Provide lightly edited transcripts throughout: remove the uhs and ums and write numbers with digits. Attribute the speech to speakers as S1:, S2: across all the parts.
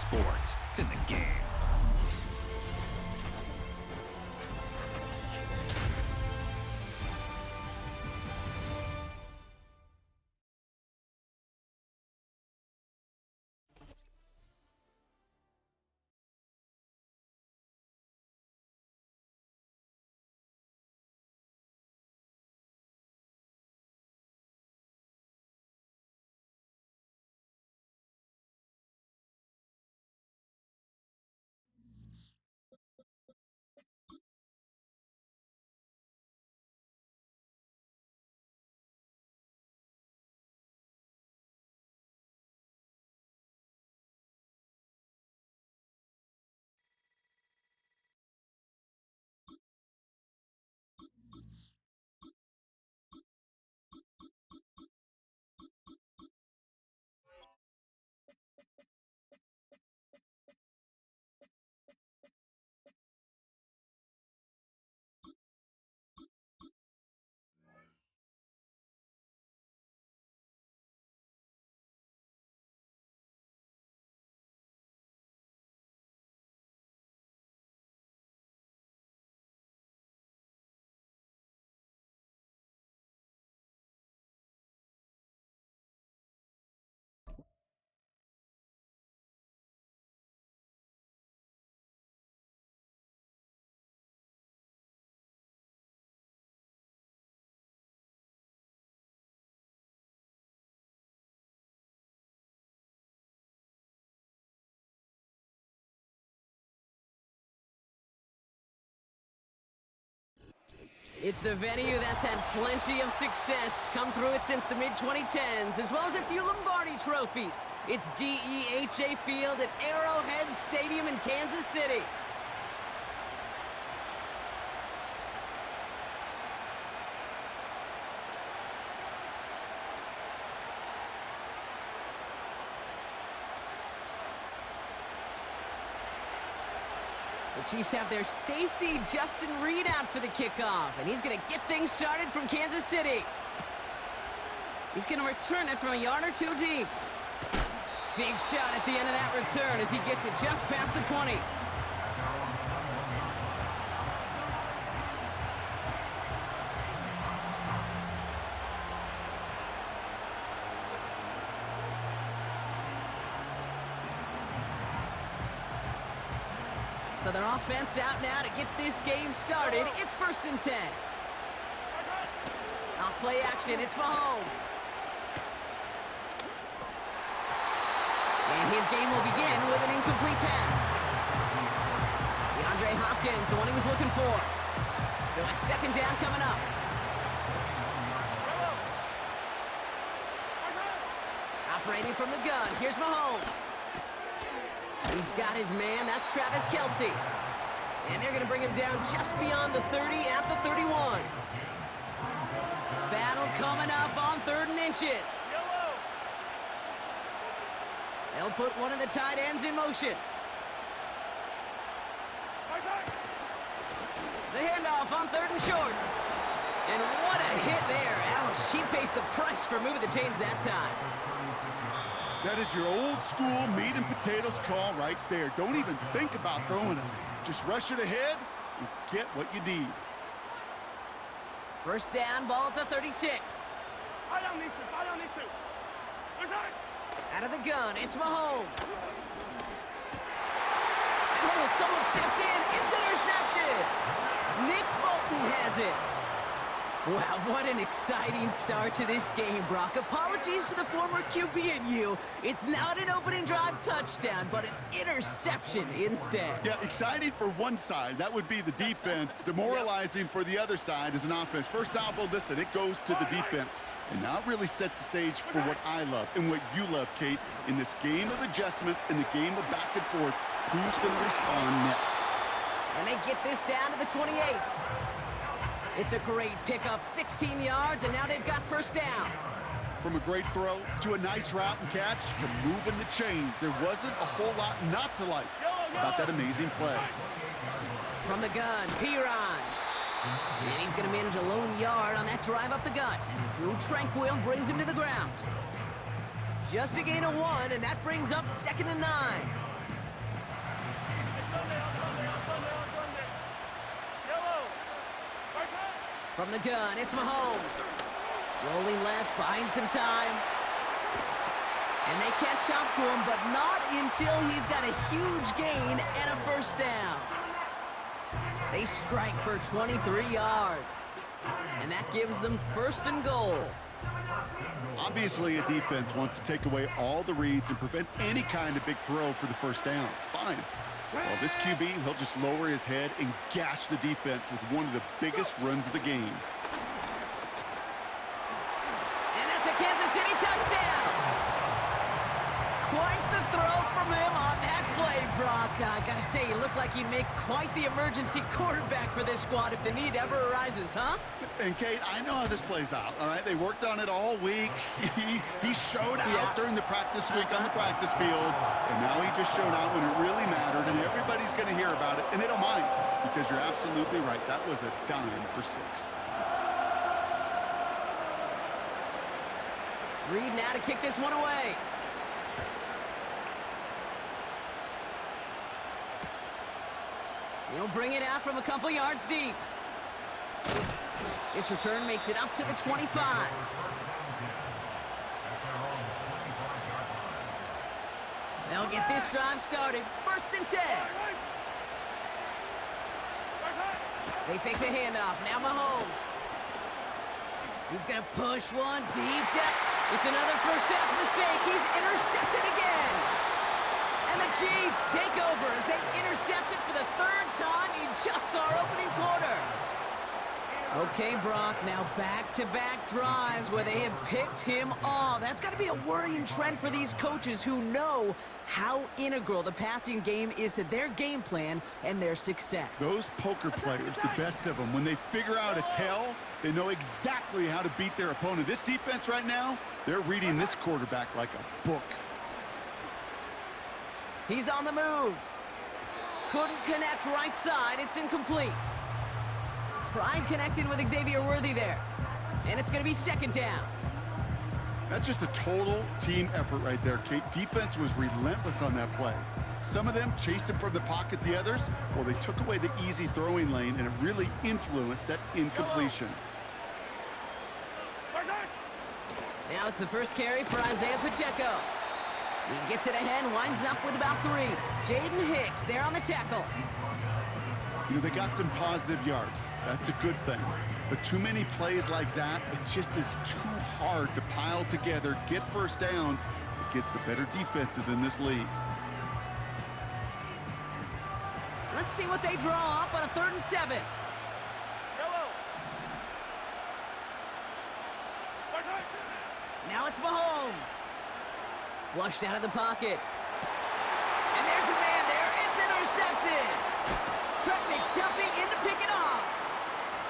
S1: sports. It's in the game.
S2: It's the venue that's had plenty of success come through it since the mid-2010s, as well as a few Lombardi trophies. It's GEHA Field at Arrowhead Stadium in Kansas City. The Chiefs have their safety, Justin Reed, out for the kickoff, and he's going to get things started from Kansas City. He's going to return it from a yard or two deep. Big shot at the end of that return as he gets it just past the 20. So their offense out now to get this game started. It's 1st and 10. Off play action, it's Mahomes. And his game will begin with an incomplete pass. DeAndre Hopkins, the one he was looking for. So it's 2nd down coming up. Operating from the gun, here's Mahomes. He's got his man, that's Travis Kelce. And they're going to bring him down just beyond the 30 at the 31. Battle coming up on 3rd and inches. They'll put one of the tight ends in motion. The handoff on 3rd and short. And what a hit there. Alex, she pays the price for moving the chains that time.
S3: That is your old school meat and potatoes call right there. Don't even think about throwing it. Just rush it ahead and get what you need.
S2: 1st down, ball at the 36. Out of the gun, it's Mahomes. And oh, someone stepped in. It's intercepted. Nick Bolton has it. Wow, what an exciting start to this game, Brock. Apologies to the former QB and you. It's not an opening drive touchdown, but an interception instead.
S3: Yeah, exciting for one side. That would be the defense. Demoralizing for the other side as an offense. First salvo, listen, it goes to the defense. And now it really sets the stage for what I love and what you love, Kate. In this game of adjustments, in the game of back and forth, who's going to respond next?
S2: And they get this down to the 28. It's a great pickup, 16 yards, and now they've got 1st down.
S3: From a great throw to a nice route and catch to moving the chains, there wasn't a whole lot not to like about that amazing play.
S2: From the gun, Piron. And he's going to manage a lone yard on that drive up the gut. Drew Tranquil brings him to the ground. Just a gain of 1, and that brings up 2nd and 9. From the gun, it's Mahomes. Rolling left, buying some time. And they catch up to him, but not until he's got a huge gain and a first down. They strike for 23 yards. And that gives them first and goal.
S3: Obviously, a defense wants to take away all the reads and prevent any kind of big throw for the first down. Fine. Well, this QB, he'll just lower his head and gash the defense with one of the biggest runs of the game.
S2: And that's a Kansas City touchdown. Quite the throw from him on that play, Brock. I gotta say, he looked like he'd make quite the emergency quarterback for this squad if the need ever arises, huh?
S3: And, Kate, I know how this plays out, all right? They worked on it all week. He showed out during the practice week on the practice field, and now he just showed out when it really mattered, and everybody's going to hear about it, and they don't mind, because you're absolutely right. That was a dime for 6.
S2: Reed now to kick this one away. He'll bring it out from a couple yards deep. This return makes it up to the 25. They'll get this drive started. First and 10. They fake the handoff. Now Mahomes. He's going to push one deep down. It's another first half mistake. He's intercepted again. And the Chiefs take over as they intercept it for the 3rd time in just our opening quarter. Okay, Brock, now back-to-back drives where they have picked him off. That's got to be a worrying trend for these coaches who know how integral the passing game is to their game plan and their success. Those
S3: poker players, the best of them, when they figure out a tell, they know exactly how to beat their opponent. This defense right now, they're reading this quarterback like a book.
S2: He's on the move. Couldn't connect right side. It's incomplete. Tried connecting with Xavier Worthy there. And it's going to be 2nd down.
S3: That's just a total team effort right there, Kate. Defense was relentless on that play. Some of them chased him from the pocket. The others, well, they took away the easy throwing lane, and it really influenced that incompletion.
S2: Now it's the first carry for Isaiah Pacheco. He gets it ahead, winds up with about 3. Jaden Hicks there on the tackle.
S3: You know, they got some positive yards. That's a good thing. But too many plays like that, it just is too hard to pile together, get first downs against the better defenses in this league.
S2: Let's see what they draw up on a 3rd and 7. Now it's Mahomes. Flushed out of the pocket. And there's a man there. It's intercepted. Trent McDuffie in to pick it off.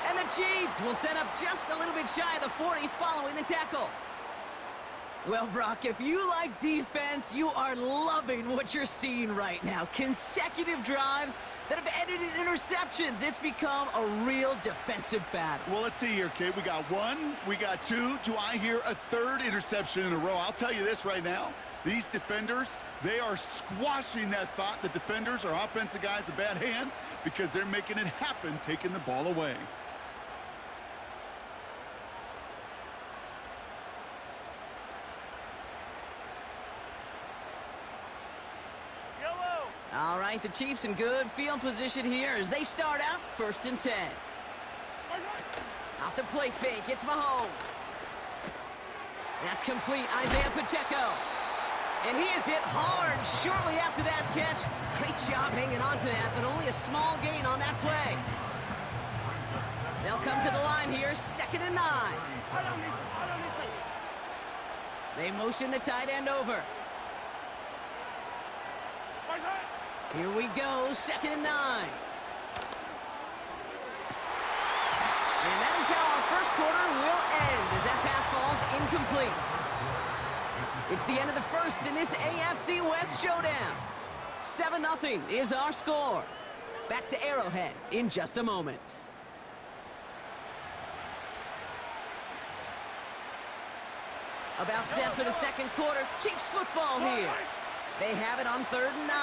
S2: And the Chiefs will set up just a little bit shy of the 40 following the tackle. Well, Brock, if you like defense, you are loving what you're seeing right now. Consecutive drives that have ended in interceptions. It's become a real defensive battle.
S3: Well, let's see here, Kate. We got 1, we got 2. Do I hear a 3rd interception in a row? I'll tell you this right now. These defenders, they are squashing that thought. The defenders are offensive guys with bad hands because they're making it happen, taking the ball away.
S2: All right, the Chiefs in good field position here as they start out 1st and 10. Off the play fake, it's Mahomes. That's complete, Isaiah Pacheco. And he is hit hard shortly after that catch. Great job hanging on to that, but only a small gain on that play. They'll come to the line here, 2nd and 9. They motion the tight end over. Here we go, 2nd and 9. And that is how our first quarter will end as that pass falls incomplete. It's the end of the first in this AFC West showdown. 7-0 is our score. Back to Arrowhead in just a moment. About set for the 2nd quarter. Chiefs football here. They have it on 3rd and 9.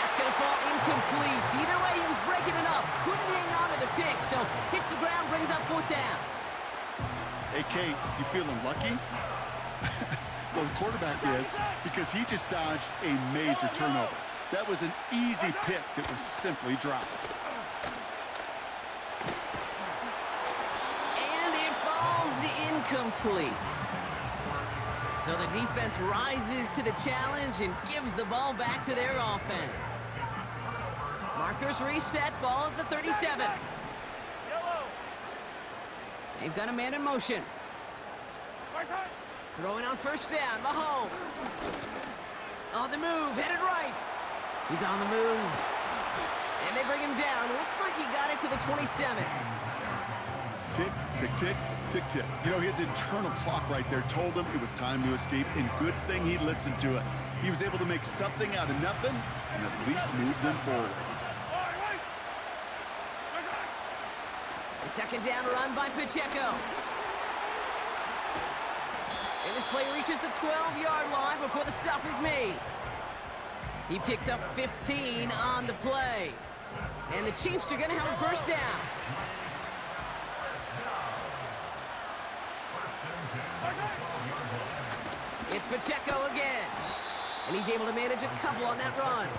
S2: That's going to fall incomplete. incomplete. Either way, he was breaking it up. Couldn't hang on to the pick, so hits the ground, brings up 4th down.
S3: Hey, Kate, you feeling lucky? Well, the quarterback is, because he just dodged a major turnover. That was an easy pick that was simply dropped.
S2: And it falls incomplete. So the defense rises to the challenge and gives the ball back to their offense. Markers reset, ball at the 37. They've got a man in motion. Throwing on 1st down, Mahomes. On the move, headed right. He's on the move. And they bring him down. Looks like he got it to the 27.
S3: Tick, tick, tick, tick, tick. You know, his internal clock right there told him it was time to escape, and good thing he listened to it. He was able to make something out of nothing and at least move them forward.
S2: The 2nd down run by Pacheco. And this play reaches the 12-yard line before the stop is made. He picks up 15 on the play. And the Chiefs are going to have a 1st down. It's Pacheco again. And he's able to manage a couple on that run.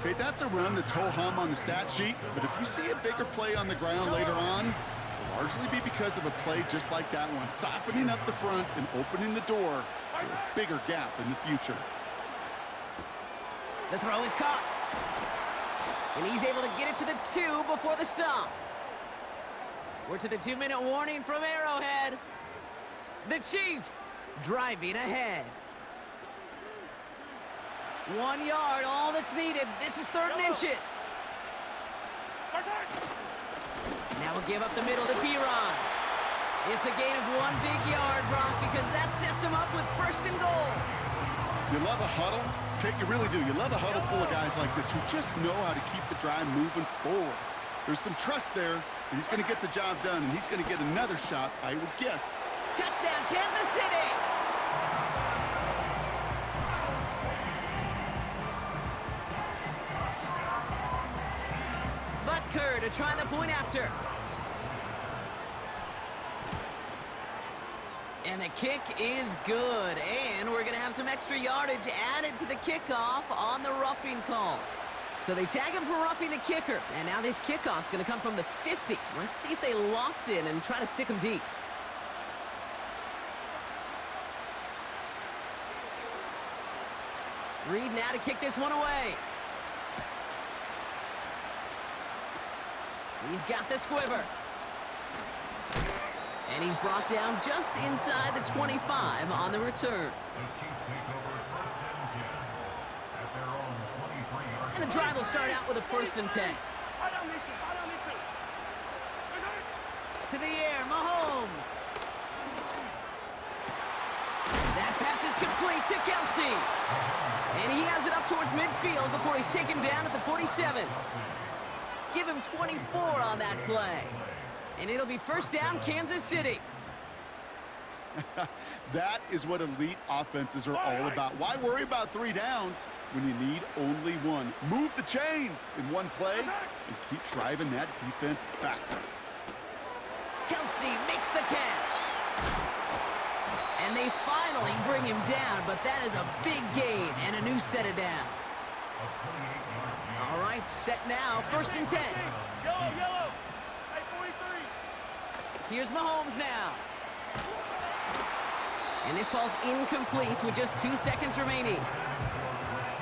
S3: Okay, that's a run that's ho-hum on the stat sheet, but if you see a bigger play on the ground later on, it'll largely be because of a play just like that one, softening up the front and opening the door for a bigger gap in the future.
S2: The throw is caught. And he's able to get it to the 2 before the stop. We're to the 2-minute warning from Arrowhead. The Chiefs driving ahead. 1 yard, all that's needed. This is 3rd and inches. Now we'll give up the middle to Piron. It's a gain of 1 big yard, Brock, because that sets him up with 1st and goal.
S3: You love a huddle? Okay, you really do. You love a huddle full of guys like this who just know how to keep the drive moving forward. There's some trust there that he's going to get the job done, and he's going to get another shot, I would guess.
S2: Touchdown, Kansas City! Butker to try the point after. And the kick is good. And we're going to have some extra yardage added to the kickoff on the roughing call. So they tag him for roughing the kicker. And now this kickoff's going to come from the 50. Let's see if they loft in and try to stick him deep. Reed now to kick this one away. He's got the squiver. And he's brought down just inside the 25 on the return. And the drive will start out with a 1st and 10. To the air, Mahomes. That pass is complete to Kelsey. And he has it up towards midfield before he's taken down at the 47. Give him 24 on that play. And it'll be 1st down, Kansas City.
S3: That is what elite offenses are all about. Why worry about 3 downs when you need only 1? Move the chains in one play and keep driving that defense backwards.
S2: Kelsey makes the catch. And they finally bring him down, but that is a big gain and a new set of downs. All right, set now, 1st and 10.
S1: Yellow.
S2: Here's Mahomes now. And this falls incomplete with just 2 seconds remaining.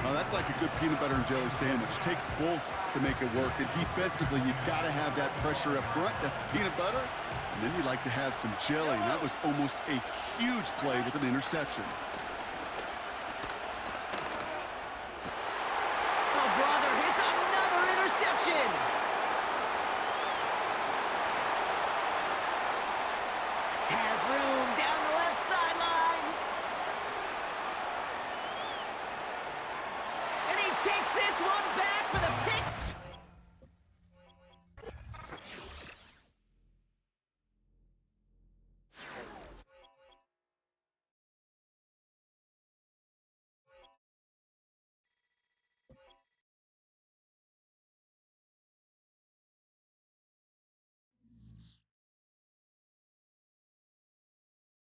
S3: Well, that's like a good peanut butter and jelly sandwich. Takes both to make it work. And defensively, you've got to have that pressure up front. That's peanut butter. And then you'd like to have some jelly. And that was almost a huge play with an interception.
S2: Oh, brother, it's another interception. Has room down the left sideline. And he takes this one back for the pick